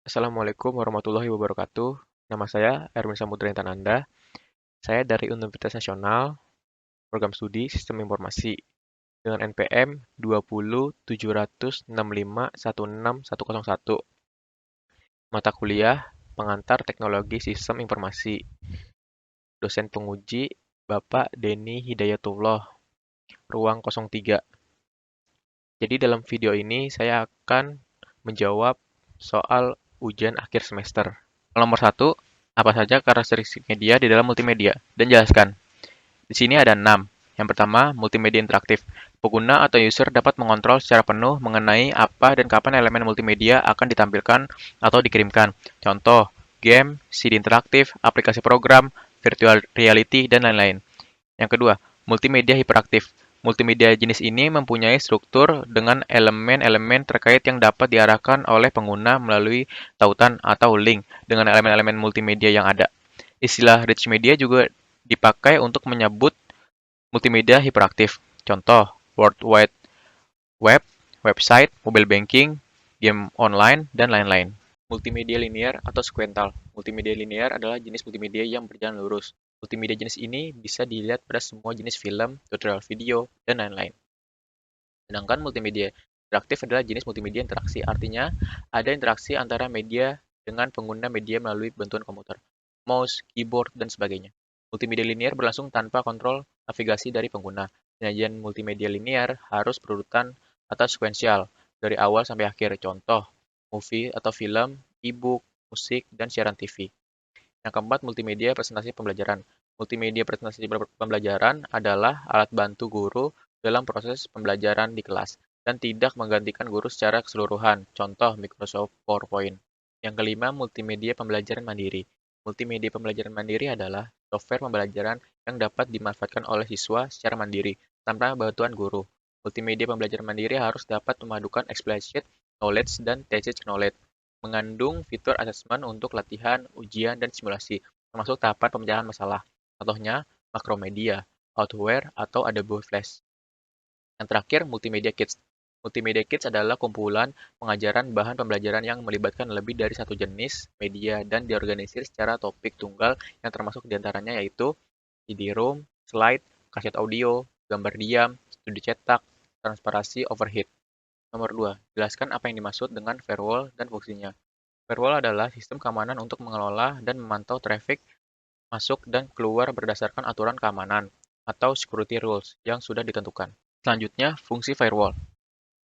Assalamualaikum warahmatullahi wabarakatuh. Nama saya Erwin Samudra Intananda. Saya dari Universitas Nasional, Program Studi Sistem Informasi dengan NPM 20706516101. Mata kuliah Pengantar Teknologi Sistem Informasi. Dosen penguji Bapak Denny Hidayatullah, Ruang 03. Jadi dalam video ini saya akan menjawab soal ujian akhir semester. Nomor satu, apa saja karakteristik media di dalam multimedia? Dan jelaskan. Di sini ada 6. Yang pertama, multimedia interaktif. Pengguna atau user dapat mengontrol secara penuh mengenai apa dan kapan elemen multimedia akan ditampilkan atau dikirimkan. Contoh, game, CD interaktif, aplikasi program, virtual reality, dan lain-lain. Yang kedua, multimedia hiperaktif. Multimedia jenis ini mempunyai struktur dengan elemen-elemen terkait yang dapat diarahkan oleh pengguna melalui tautan atau link dengan elemen-elemen multimedia yang ada. Istilah rich media juga dipakai untuk menyebut multimedia hiperaktif. Contoh, World Wide Web, website, mobile banking, game online, dan lain-lain. Multimedia linear atau sequential. Multimedia linear adalah jenis multimedia yang berjalan lurus. Multimedia jenis ini bisa dilihat pada semua jenis film, tutorial video, dan lain-lain. Sedangkan multimedia interaktif adalah jenis multimedia interaksi, artinya ada interaksi antara media dengan pengguna media melalui bantuan komputer, mouse, keyboard, dan sebagainya. Multimedia linear berlangsung tanpa kontrol navigasi dari pengguna. Penyajian multimedia linear harus berurutan atau sekuensial, dari awal sampai akhir. Contoh, movie atau film, e-book, musik, dan siaran TV. Yang keempat, multimedia presentasi pembelajaran. Multimedia presentasi pembelajaran adalah alat bantu guru dalam proses pembelajaran di kelas dan tidak menggantikan guru secara keseluruhan. Contoh, Microsoft PowerPoint. Yang kelima, multimedia pembelajaran mandiri. Multimedia pembelajaran mandiri adalah software pembelajaran yang dapat dimanfaatkan oleh siswa secara mandiri tanpa bantuan guru. Multimedia pembelajaran mandiri harus dapat memadukan explicit knowledge dan tacit knowledge, mengandung fitur asesmen untuk latihan, ujian, dan simulasi, termasuk tahapan pemecahan masalah. Contohnya, Macromedia, Outware, atau Adobe Flash. Yang terakhir, Multimedia Kits. Multimedia Kits adalah kumpulan pengajaran bahan pembelajaran yang melibatkan lebih dari satu jenis media dan diorganisir secara topik tunggal yang termasuk diantaranya yaitu CD-ROM, slide, kaset audio, gambar diam, studi cetak, transparasi overhead. Nomor 2. Jelaskan apa yang dimaksud dengan firewall dan fungsinya. Firewall adalah sistem keamanan untuk mengelola dan memantau traffic masuk dan keluar berdasarkan aturan keamanan atau security rules yang sudah ditentukan. Selanjutnya, fungsi firewall.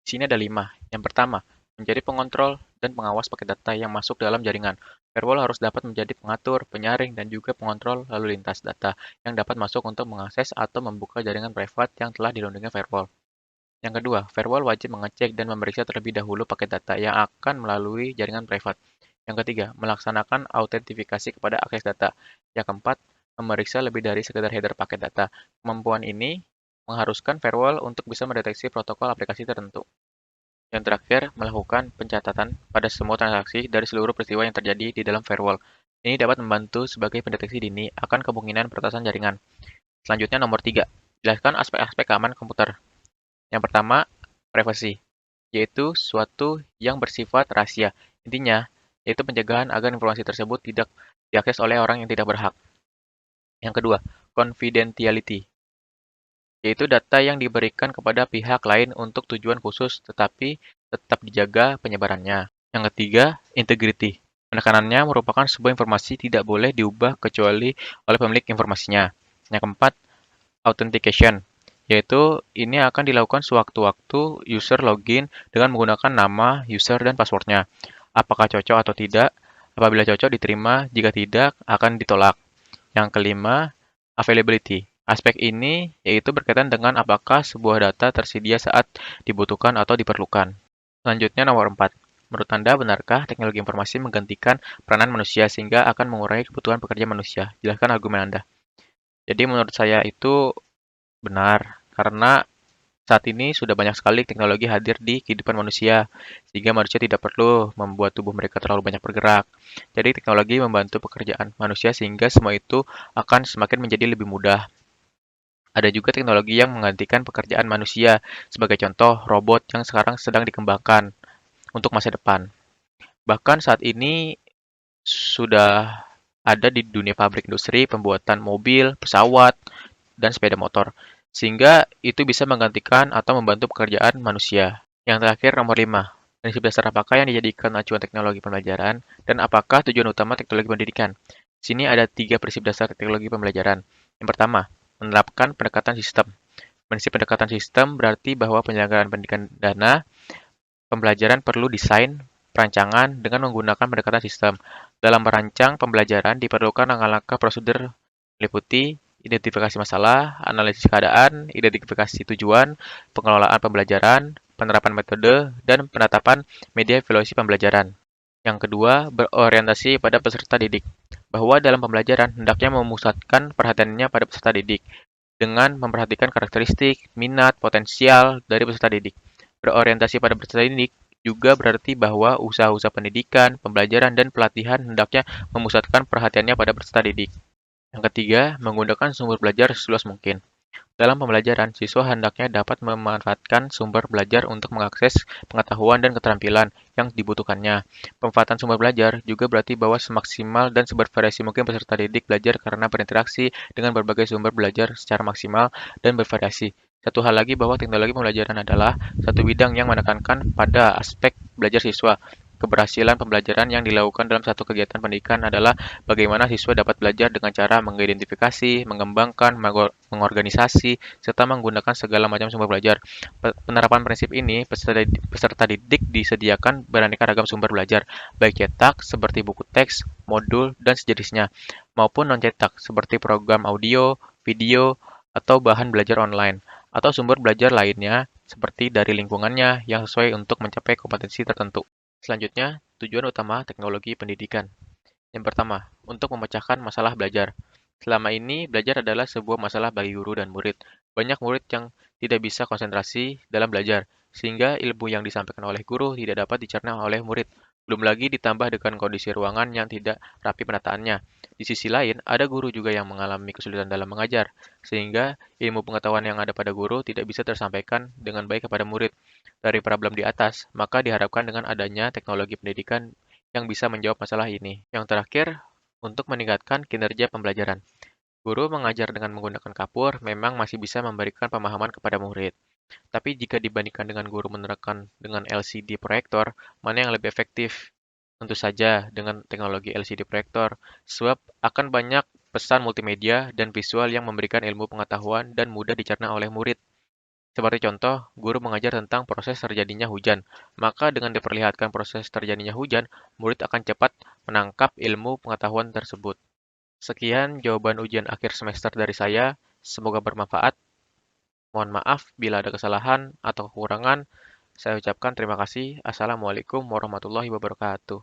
Di sini ada 5. Yang pertama, menjadi pengontrol dan pengawas paket data yang masuk dalam jaringan. Firewall harus dapat menjadi pengatur, penyaring, dan juga pengontrol lalu lintas data yang dapat masuk untuk mengakses atau membuka jaringan privat yang telah dilindungi firewall. Yang kedua, firewall wajib mengecek dan memeriksa terlebih dahulu paket data yang akan melalui jaringan privat. Yang ketiga, melaksanakan autentifikasi kepada akses data. Yang keempat, memeriksa lebih dari sekedar header paket data. Kemampuan ini mengharuskan firewall untuk bisa mendeteksi protokol aplikasi tertentu. Yang terakhir, melakukan pencatatan pada semua transaksi dari seluruh peristiwa yang terjadi di dalam firewall. Ini dapat membantu sebagai pendeteksi dini akan kemungkinan peretasan jaringan. Selanjutnya nomor 3, jelaskan aspek-aspek keamanan komputer. Yang pertama, privasi, yaitu suatu yang bersifat rahasia. Intinya, yaitu pencegahan agar informasi tersebut tidak diakses oleh orang yang tidak berhak. Yang kedua, confidentiality, yaitu data yang diberikan kepada pihak lain untuk tujuan khusus tetapi tetap dijaga penyebarannya. Yang ketiga, integrity. Penekanannya merupakan sebuah informasi tidak boleh diubah kecuali oleh pemilik informasinya. Yang keempat, authentication, yaitu ini akan dilakukan sewaktu-waktu user login dengan menggunakan nama, user, dan passwordnya. Apakah cocok atau tidak? Apabila cocok diterima, jika tidak akan ditolak. Yang kelima, availability. Aspek ini yaitu berkaitan dengan apakah sebuah data tersedia saat dibutuhkan atau diperlukan. Selanjutnya nomor 4. Menurut Anda, benarkah teknologi informasi menggantikan peranan manusia sehingga akan mengurangi kebutuhan pekerja manusia? Jelaskan argumen Anda. Jadi menurut saya itu benar, karena saat ini sudah banyak sekali teknologi hadir di kehidupan manusia, sehingga manusia tidak perlu membuat tubuh mereka terlalu banyak bergerak. Jadi teknologi membantu pekerjaan manusia sehingga semua itu akan semakin menjadi lebih mudah. Ada juga teknologi yang menggantikan pekerjaan manusia, sebagai contoh robot yang sekarang sedang dikembangkan untuk masa depan. Bahkan saat ini sudah ada di dunia pabrik industri pembuatan mobil, pesawat, dan sepeda motor, sehingga itu bisa menggantikan atau membantu pekerjaan manusia. Yang terakhir, nomor 5. Prinsip dasar apakah yang dijadikan acuan teknologi pembelajaran, dan apakah tujuan utama teknologi pendidikan? Di sini ada 3 prinsip dasar teknologi pembelajaran. Yang pertama, menerapkan pendekatan sistem. Prinsip pendekatan sistem berarti bahwa penyelenggaraan pendidikan dana pembelajaran perlu desain perancangan dengan menggunakan pendekatan sistem. Dalam merancang pembelajaran diperlukan langkah-langkah prosedur meliputi identifikasi masalah, analisis keadaan, identifikasi tujuan, pengelolaan pembelajaran, penerapan metode, dan penetapan media evaluasi pembelajaran. Yang kedua, berorientasi pada peserta didik, bahwa dalam pembelajaran hendaknya memusatkan perhatiannya pada peserta didik, dengan memperhatikan karakteristik, minat, potensial dari peserta didik. Berorientasi pada peserta didik juga berarti bahwa usaha-usaha pendidikan, pembelajaran, dan pelatihan hendaknya memusatkan perhatiannya pada peserta didik. Yang ketiga, menggunakan sumber belajar seluas mungkin. Dalam pembelajaran, siswa hendaknya dapat memanfaatkan sumber belajar untuk mengakses pengetahuan dan keterampilan yang dibutuhkannya. Pemanfaatan sumber belajar juga berarti bahwa semaksimal dan sebervariasi mungkin peserta didik belajar karena berinteraksi dengan berbagai sumber belajar secara maksimal dan bervariasi. Satu hal lagi bahwa teknologi pembelajaran adalah satu bidang yang menekankan pada aspek belajar siswa. Keberhasilan pembelajaran yang dilakukan dalam satu kegiatan pendidikan adalah bagaimana siswa dapat belajar dengan cara mengidentifikasi, mengembangkan, mengorganisasi, serta menggunakan segala macam sumber belajar. Penerapan prinsip ini, peserta didik disediakan beraneka ragam sumber belajar, baik cetak seperti buku teks, modul, dan sejenisnya, maupun non-cetak seperti program audio, video, atau bahan belajar online, atau sumber belajar lainnya seperti dari lingkungannya yang sesuai untuk mencapai kompetensi tertentu. Selanjutnya, tujuan utama teknologi pendidikan. Yang pertama, untuk memecahkan masalah belajar. Selama ini, belajar adalah sebuah masalah bagi guru dan murid. Banyak murid yang tidak bisa konsentrasi dalam belajar, sehingga ilmu yang disampaikan oleh guru tidak dapat dicerna oleh murid. Belum lagi ditambah dengan kondisi ruangan yang tidak rapi penataannya. Di sisi lain, ada guru juga yang mengalami kesulitan dalam mengajar, sehingga ilmu pengetahuan yang ada pada guru tidak bisa tersampaikan dengan baik kepada murid. Dari problem di atas, maka diharapkan dengan adanya teknologi pendidikan yang bisa menjawab masalah ini. Yang terakhir, untuk meningkatkan kinerja pembelajaran. Guru mengajar dengan menggunakan kapur memang masih bisa memberikan pemahaman kepada murid. Tapi jika dibandingkan dengan guru menerapkan dengan LCD proyektor, mana yang lebih efektif? Tentu saja dengan teknologi LCD proyektor, sebab akan banyak pesan multimedia dan visual yang memberikan ilmu pengetahuan dan mudah dicerna oleh murid. Seperti contoh, guru mengajar tentang proses terjadinya hujan. Maka dengan diperlihatkan proses terjadinya hujan, murid akan cepat menangkap ilmu pengetahuan tersebut. Sekian jawaban ujian akhir semester dari saya. Semoga bermanfaat. Mohon maaf bila ada kesalahan atau kekurangan. Saya ucapkan terima kasih. Assalamualaikum warahmatullahi wabarakatuh.